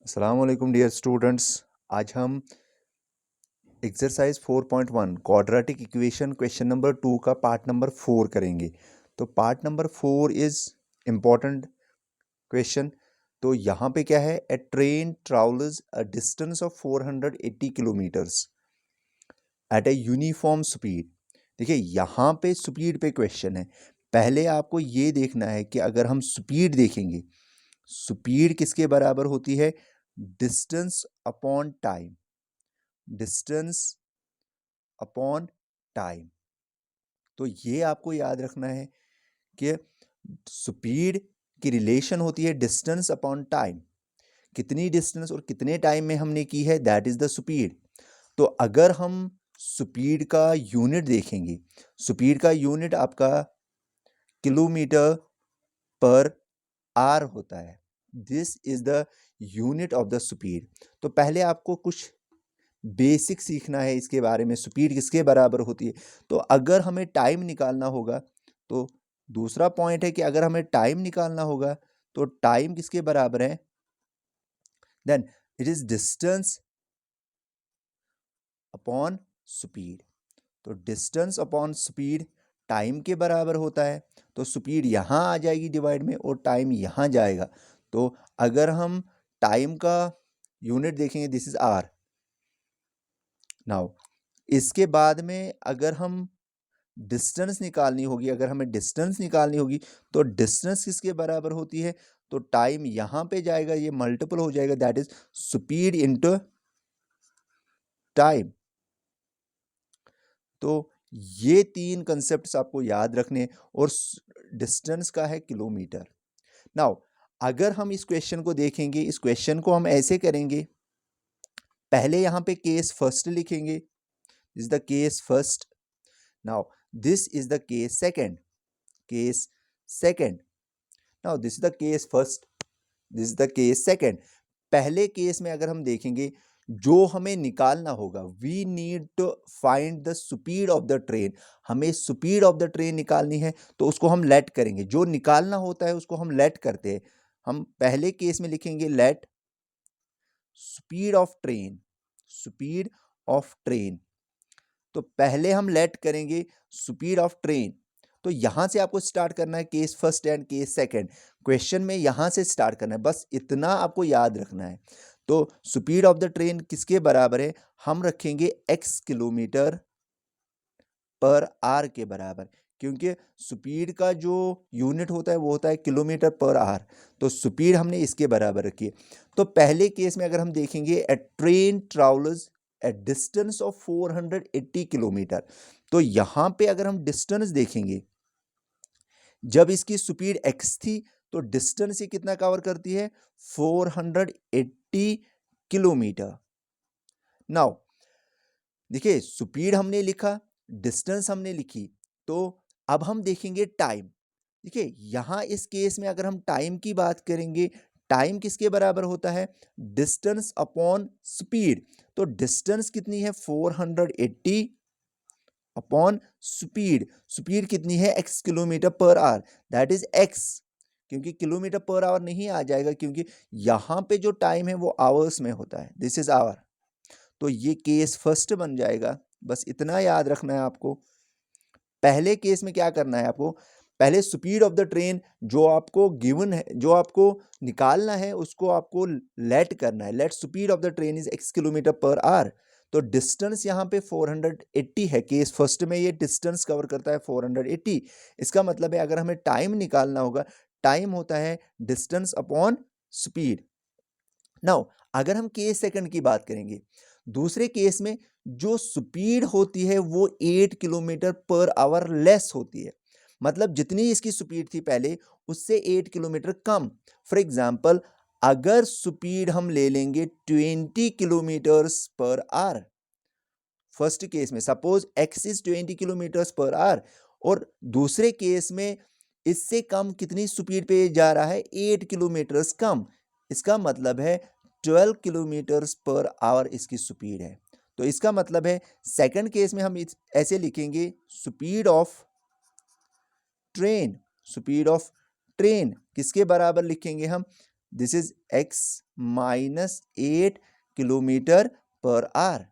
अस्सलाम वालेकुम dear students. आज हम exercise 4.1 quadratic equation question number 2 का पार्ट नंबर 4 करेंगे। तो part number 4 is important question. तो यहाँ पे क्या है, a train travels a distance of 480 kilometres at a uniform speed. देखिए यहाँ पे स्पीड पे क्वेश्चन है। पहले आपको ये देखना है कि अगर हम स्पीड देखेंगे, स्पीड किसके बराबर होती है, distance upon time, distance upon time. तो ये आपको याद रखना है कि स्पीड की रिलेशन होती है डिस्टेंस अपॉन टाइम। कितनी डिस्टेंस और कितने टाइम में हमने की है, दैट इज द स्पीड। तो अगर हम स्पीड का यूनिट देखेंगे, स्पीड का यूनिट आपका किलोमीटर पर आर होता है। This is the unit of the speed. तो पहले आपको कुछ बेसिक सीखना है इसके बारे में, स्पीड किसके बराबर होती है। तो अगर हमें टाइम निकालना होगा, तो दूसरा पॉइंट है कि अगर हमें टाइम निकालना होगा तो टाइम किसके बराबर है, then it is distance upon speed. तो डिस्टेंस अपॉन स्पीड टाइम के बराबर होता है। तो स्पीड यहाँ आ जाएगी डिवाइड में और टाइम यहाँ जाएगा। तो अगर हम टाइम का यूनिट देखेंगे, दिस इज आर। नाउ इसके बाद में अगर हम डिस्टेंस निकालनी होगी, अगर हमें डिस्टेंस निकालनी होगी तो डिस्टेंस किसके बराबर होती है, तो टाइम यहाँ पे जाएगा, ये मल्टीपल हो जाएगा, that is speed into time. तो ये तीन कंसेप्ट्स आपको याद रखने, और डिस्टेंस का है किलोमीटर। नाउ अगर हम इस क्वेश्चन को देखेंगे, इस क्वेश्चन को हम ऐसे करेंगे, पहले यहाँ पे केस फर्स्ट लिखेंगे, this is the case first. Now this is the case second, case second. Now this is the case first, this is the case second. पहले केस में अगर हम देखेंगे, जो हमें निकालना होगा, we need to find the speed of the train. हमें स्पीड ऑफ द ट्रेन निकालनी है, तो उसको हम लेट करेंगे। जो निकालना होता है उसको हम लेट करते हैं। हम पहले केस में लिखेंगे let speed of train, speed of train. तो पहले हम लेट करेंगे स्पीड ऑफ ट्रेन। तो यहां से आपको स्टार्ट करना है, case first and case second. Question में यहां से स्टार्ट करना है, बस इतना आपको याद रखना है। तो स्पीड ऑफ द ट्रेन किसके बराबर है, हम रखेंगे x किलोमीटर पर आर के बराबर, क्योंकि स्पीड का जो यूनिट होता है वो होता है किलोमीटर पर आर। तो स्पीड हमने इसके बराबर रखी है। तो पहले केस में अगर हम देखेंगे, a train travels a distance of 480 kilometre. तो यहां पे अगर हम डिस्टेंस देखेंगे, जब इसकी स्पीड x थी तो डिस्टेंस ये कितना कवर करती है, 480 किलोमीटर। नाउ देखिए स्पीड हमने लिखा, डिस्टेंस हमने लिखी, तो अब हम देखेंगे टाइम। देखिए यहाँ इस केस में अगर हम टाइम की बात करेंगे, टाइम किसके बराबर होता है, डिस्टेंस अपॉन स्पीड। तो डिस्टेंस कितनी है, 480 अपॉन स्पीड। स्पीड कितनी है, x kilometre per hour, that is x। क्योंकि किलोमीटर पर आवर नहीं आ जाएगा, क्योंकि यहाँ पे जो टाइम है वो आवर्स में होता है, दिस इज आवर। तो ये केस फर्स्ट बन जाएगा। बस इतना याद रखना है आपको। पहले केस में क्या करना है आपको, पहले स्पीड ऑफ द ट्रेन जो आपको गिवन है, जो आपको निकालना है, उसको आपको लेट करना है। Let speed of the train is x kilometre per hour. तो डिस्टेंस यहाँ पे 480 है, केस फर्स्ट में ये डिस्टेंस कवर करता है 480। इसका मतलब है अगर हमें टाइम निकालना होगा, टाइम होता है डिस्टेंस अपॉन स्पीड। नाउ अगर हम केस सेकंड की बात करेंगे, दूसरे केस में जो स्पीड होती है वो 8 किलोमीटर पर आवर लेस होती है। मतलब जितनी इसकी स्पीड थी पहले, उससे 8 किलोमीटर कम। फॉर एग्जांपल अगर स्पीड हम ले लेंगे 20 kilometres per hour, first case में suppose x is 20 kilometres per hour, और दूसरे केस में इससे कम कितनी स्पीड पे जा रहा है, 8 किलोमीटर्स कम। इसका मतलब है 12 किलोमीटर्स पर आवर इसकी स्पीड है। तो इसका मतलब है सेकंड केस में हम ऐसे लिखेंगे, speed of train, speed of train किसके बराबर लिखेंगे हम, this is x-8 kilometre per hour.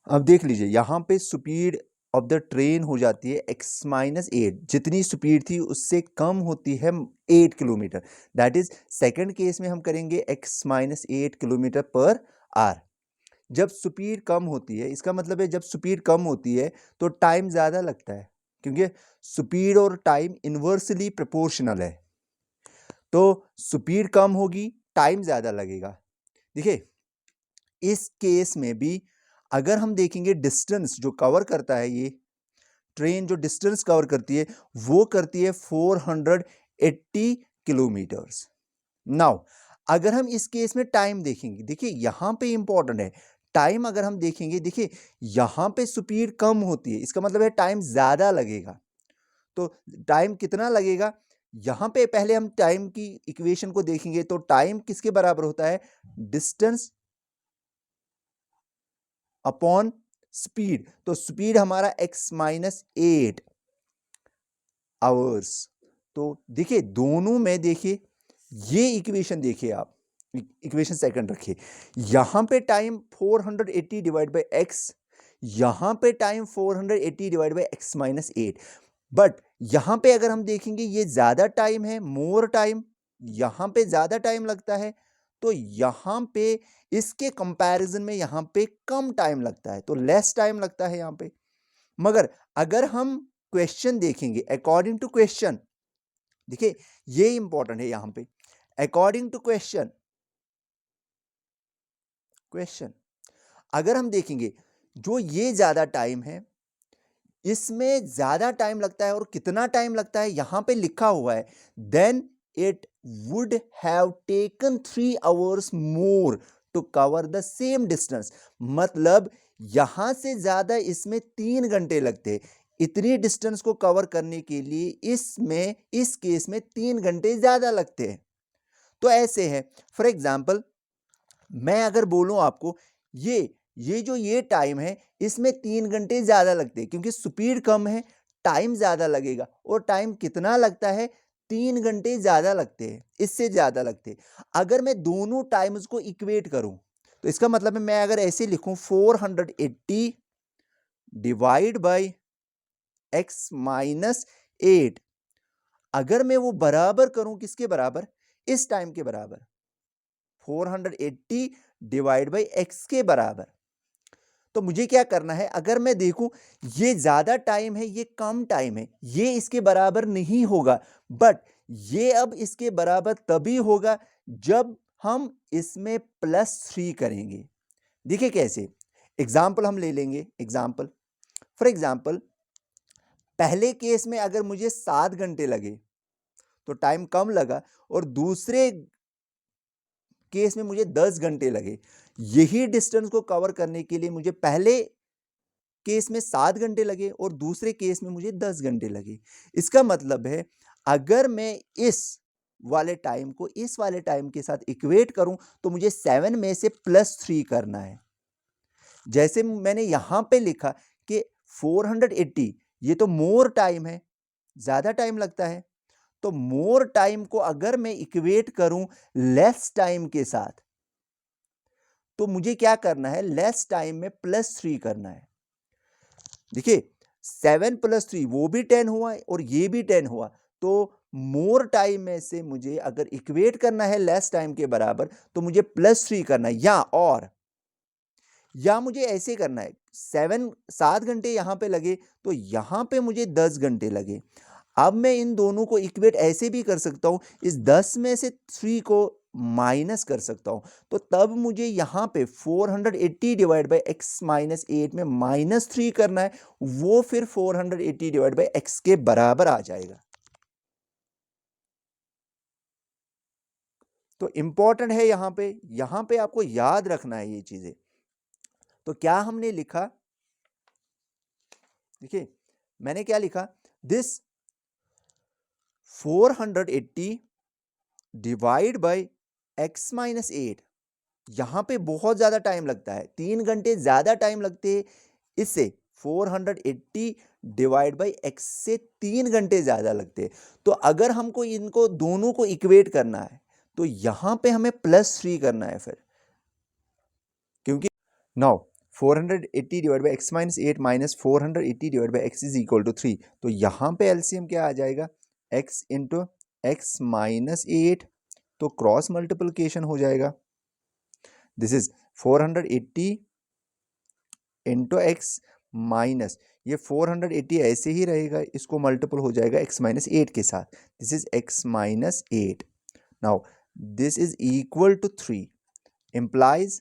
अब देख लीजिए यहाँ पे स्पीड ऑफ द ट्रेन हो जाती है x-8, जितनी स्पीड थी उससे कम होती है 8 kilometre. That is second case में हम करेंगे x-8 किलोमीटर पर आवर। जब स्पीड कम होती है, इसका मतलब है जब स्पीड कम होती है तो टाइम ज़्यादा लगता है, क्योंकि स्पीड और टाइम इन्वर्सली प्रोपोर्शनल है। तो स्पीड कम होगी, टाइम ज़्यादा लगेगा। देखिए इस केस में भी अगर हम देखेंगे डिस्टेंस जो कवर करता है, ये ट्रेन जो डिस्टेंस कवर करती है वो करती है 480 किलोमीटर्स। नाउ अगर हम इस केस में टाइम देखेंगे, देखिए यहां पे इंपॉर्टेंट है टाइम। अगर हम देखेंगे, देखिए यहां पे स्पीड कम होती है, इसका मतलब है टाइम ज्यादा लगेगा। तो टाइम कितना लगेगा, यहां पे पहले हम टाइम की इक्वेशन को देखेंगे तो टाइम किसके बराबर होता है, डिस्टेंस अपॉन स्पीड। तो स्पीड हमारा x-8 आवर्स। तो देखिए दोनों में, देखिए ये इक्वेशन देखिए आप, इक्वेशन सेकंड रखिए, यहां पे टाइम 480 डिवाइड बाय x, यहां पे time 480 divide by x-8। But यहां पे अगर हम देखेंगे ये ज्यादा टाइम है, मोर टाइम, यहां पे ज्यादा टाइम लगता है, तो यहां पे इसके कंपैरिजन में यहां पे कम टाइम लगता है, तो लेस टाइम लगता है यहां पे। मगर अगर हम क्वेश्चन देखेंगे अकॉर्डिंग टू क्वेश्चन, देखिए ये इंपॉर्टेंट है यहां पे, अकॉर्डिंग टू क्वेश्चन, क्वेश्चन अगर हम देखेंगे जो ये ज्यादा टाइम है, इसमें ज्यादा टाइम लगता है, और कितना टाइम लगता है यहां पे लिखा हुआ है, then it would have taken 3 hours more to cover the same distance. मतलब यहां से ज्यादा इसमें 3 घंटे लगते, इतनी डिस्टेंस को कवर करने के लिए इसमें, इस केस में 3 घंटे ज्यादा लगते हैं। तो ऐसे है, फॉर एग्जाम्पल मैं अगर बोलूं आपको, ये जो ये टाइम है इसमें 3 घंटे ज्यादा लगते हैं, क्योंकि स्पीड कम है, टाइम ज्यादा लगेगा, और टाइम कितना लगता है, 3 घंटे ज्यादा लगते हैं, इससे ज्यादा लगते हैं। अगर मैं दोनों टाइम्स को इक्वेट करूं तो इसका मतलब है, मैं अगर ऐसे लिखूं 480 डिवाइड बाय x-8, अगर मैं वो बराबर करूं किसके बराबर, इस टाइम के बराबर, 480 डिवाइड बाई x के बराबर। तो मुझे क्या करना है, अगर मैं देखूं ये ज्यादा टाइम है, ये कम टाइम है, ये इसके बराबर नहीं होगा, बट ये अब इसके बराबर तभी होगा जब हम इसमें +3 करेंगे। देखिए कैसे, एग्जाम्पल हम ले लेंगे, एग्जाम्पल फॉर एग्जाम्पल पहले केस में अगर मुझे 7 घंटे लगे तो टाइम कम लगा, और दूसरे केस में मुझे 10 घंटे लगे। यही डिस्टेंस को कवर करने के लिए मुझे पहले केस में 7 घंटे लगे और दूसरे केस में मुझे 10 घंटे लगे। इसका मतलब है अगर मैं इस वाले टाइम को इस वाले टाइम के साथ इक्वेट करूं तो मुझे 7 में से +3 करना है। जैसे मैंने यहां पे लिखा कि 480, ये तो मोर टाइम है, ज्यादा टाइम लगता है, तो मोर टाइम को अगर मैं इक्वेट करूं लेस टाइम के साथ, तो मुझे क्या करना है, लेस टाइम में +3 करना है। देखिए 7 + 3 वो भी 10 हुआ और ये भी 10 हुआ, तो मोर टाइम में से मुझे अगर इक्वेट करना है लेस टाइम के बराबर तो मुझे +3 करना है, या मुझे ऐसे करना है, 7 घंटे यहां पे लगे तो यहां पे मुझे 10 घंटे लगे। अब मैं इन दोनों को इक्वेट ऐसे भी कर सकता हूं, इस 10 में से 3 को माइनस कर सकता हूं, तो तब मुझे यहां पे 480 डिवाइड बाई x-8 में -3 करना है, वो फिर 480 डिवाइड बाई x के बराबर आ जाएगा। तो इंपॉर्टेंट है यहां पे आपको याद रखना है ये चीजें। तो क्या हमने लिखा, देखिए मैंने क्या लिखा, दिस 480 डिवाइड बाई x-8, यहां पे बहुत ज्यादा टाइम लगता है, 3 घंटे ज्यादा टाइम लगते हैं इससे 480 डिवाइड बाई x से 3 घंटे ज़्यादा लगते हैं। तो अगर हमको इनको दोनों को इक्वेट करना है तो यहाँ पे हमें +3 करना है फिर, क्योंकि now 480 divide by x minus 8 minus 480 divide by x is equal to 3। तो यहाँ पे एलसीएम क्या आ जाएगा, x इंटू एक्स माइनस 8, तो क्रॉस मल्टीप्लिकेशन हो जाएगा। This is 480 into x minus, ये 480 ऐसे ही रहेगा, इसको मल्टीपल हो जाएगा x माइनस 8 के साथ। This is x minus 8। Now this is equal to 3, implies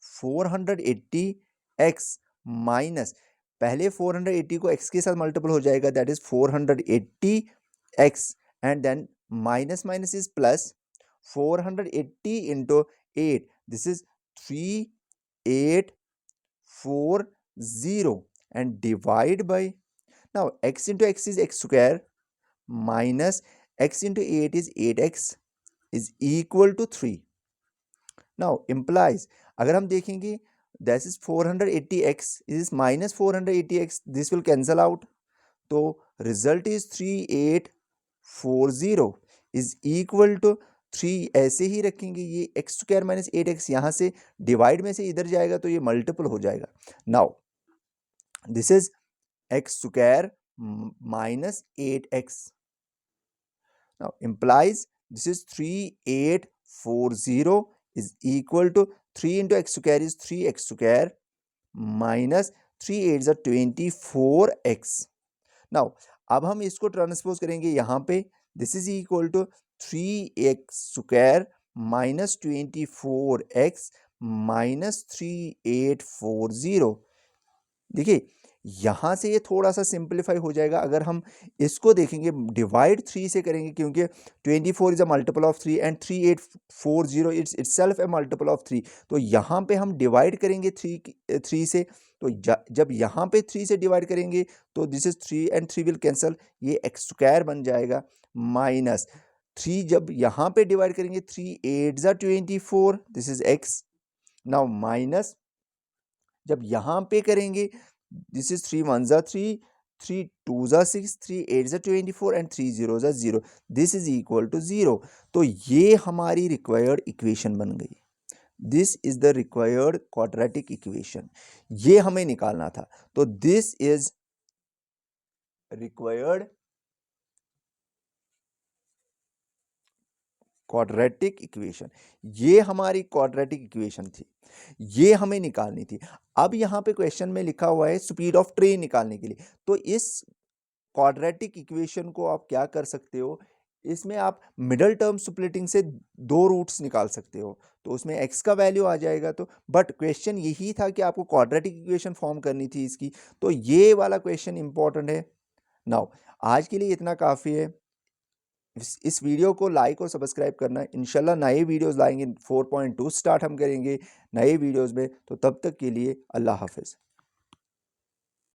480x minus, पहले 480 को x के साथ मल्टीपल हो जाएगा, that is 480x, and then minus minus is plus, 480 into 8, this is 3840, and divide by, now x into x is x square minus x into 8 is 8x is equal to 3. now implies, अगर हम देखेंगे this is 480x is minus 480x, this will cancel out, तो result is 3840 is equal to 3, ऐसे ही रखेंगे, ये x square minus 8x यहाँ से divide में से इधर जाएगा तो ये मल्टीपल हो जाएगा। Now this is x square minus 8x, now implies this is 3840 is equal to 3 into x square is 3x square minus 3 8s are 24x. now अब हम इसको ट्रांसपोज करेंगे यहाँ पे, this is equal to 3x square minus 24x minus 3840। देखिए यहाँ से ये थोड़ा सा सिंप्लीफाई हो जाएगा, अगर हम इसको देखेंगे डिवाइड 3 से करेंगे, क्योंकि 24 is a multiple of 3 and 3840 it's itself A multiple of 3, तो यहाँ पे हम डिवाइड करेंगे 3 से, तो जब यहाँ पे 3 से डिवाइड करेंगे तो this is 3 and 3 will cancel, ये एक्स स्क्वायर बन जाएगा, माइनस 3 जब यहाँ पे डिवाइड करेंगे 3 8s are 24, this is x. Now minus जब यहाँ पे करेंगे, this is 3 1s are 3, 3 2s are 6, 3 8s are 24 and 3 0s are 0, this is equal to 0। तो ये हमारी रिक्वायर्ड इक्वेशन बन गई, this is the required quadratic equation, ये हमें निकालना था। तो this is required quadratic equation, ये हमारी क्वाड्रेटिक इक्वेशन थी, ये हमें निकालनी थी। अब यहाँ पे क्वेश्चन में लिखा हुआ है स्पीड ऑफ ट्रेन निकालने के लिए, तो इस क्वाड्रेटिक इक्वेशन को आप क्या कर सकते हो, इसमें आप मिडल टर्म स्प्लिटिंग से 2 रूट्स निकाल सकते हो, तो उसमें x का वैल्यू आ जाएगा। तो बट क्वेश्चन यही था कि आपको क्वाड्रेटिक इक्वेशन फॉर्म करनी थी इसकी, तो ये वाला क्वेश्चन इंपॉर्टेंट है। नाउ आज के लिए इतना काफ़ी है, इस वीडियो को लाइक और सब्सक्राइब करना, इंशाल्लाह नए वीडियोस लाएंगे, 4.2 स्टार्ट हम करेंगे नए वीडियोस में, तो तब तक के लिए अल्लाह हाफिज़।